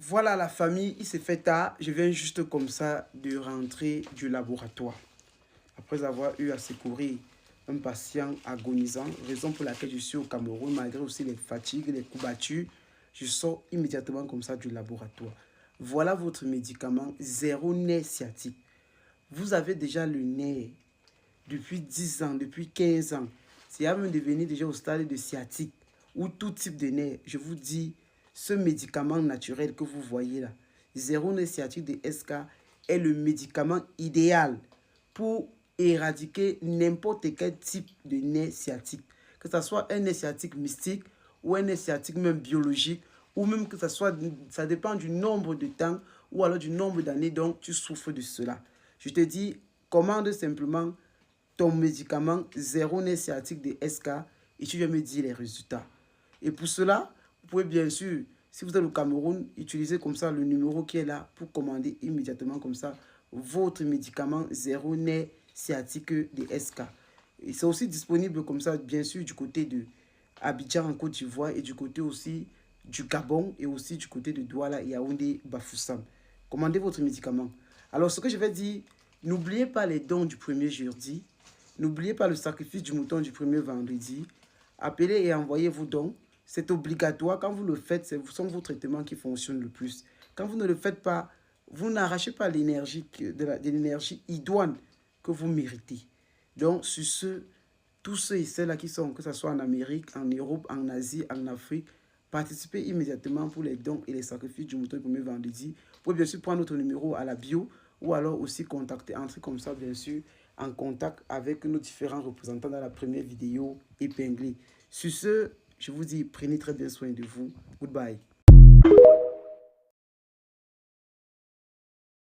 Voilà la famille, il s'est fait tard. Je viens juste comme ça de rentrer du laboratoire. Après avoir eu à secourir un patient agonisant, raison pour laquelle je suis au Cameroun, malgré aussi les fatigues, les coups battus, je sors immédiatement comme ça du laboratoire. Voilà votre médicament, zéro nerf sciatique. Vous avez déjà le nerf depuis 10 ans, depuis 15 ans. C'est à même devenu déjà au stade de sciatique ou tout type de nerf. Je vous dis, ce médicament naturel que vous voyez là, zéro nerf sciatique de SK, est le médicament idéal pour éradiquer n'importe quel type de nerf sciatique. Que ce soit un nerf sciatique mystique ou un nerf sciatique même biologique, ou même que ça dépend du nombre de temps ou alors du nombre d'années dont tu souffres de cela. Je te dis, commande simplement ton médicament zéro nerf sciatique de SK et tu viens me dire les résultats. Et pour cela, vous pouvez bien sûr, si vous êtes au Cameroun, utiliser comme ça le numéro qui est là pour commander immédiatement comme ça votre médicament zéro nerf sciatique de SK. Et c'est aussi disponible comme ça, bien sûr, du côté de Abidjan en Côte d'Ivoire et du côté aussi du Gabon et aussi du côté de Douala, Yaoundé, Bafoussam. Commandez votre médicament. Alors, ce que je vais dire, n'oubliez pas les dons du premier jeudi. N'oubliez pas le sacrifice du mouton du premier vendredi. Appelez et envoyez vos dons. C'est obligatoire. Quand vous le faites, ce sont vos traitements qui fonctionnent le plus. Quand vous ne le faites pas, vous n'arrachez pas l'énergie de l'énergie idoine que vous méritez. Donc, sur ce, tous ceux et celles-là qui sont, que ce soit en Amérique, en Europe, en Asie, en Afrique, participez immédiatement pour les dons et les sacrifices du mouton du premier vendredi. Vous pouvez bien sûr prendre notre numéro à la bio ou alors aussi contacter, entrer comme ça, bien sûr, en contact avec nos différents représentants dans la première vidéo épinglée. Sur ce, je vous dis, prenez très bien soin de vous. Goodbye.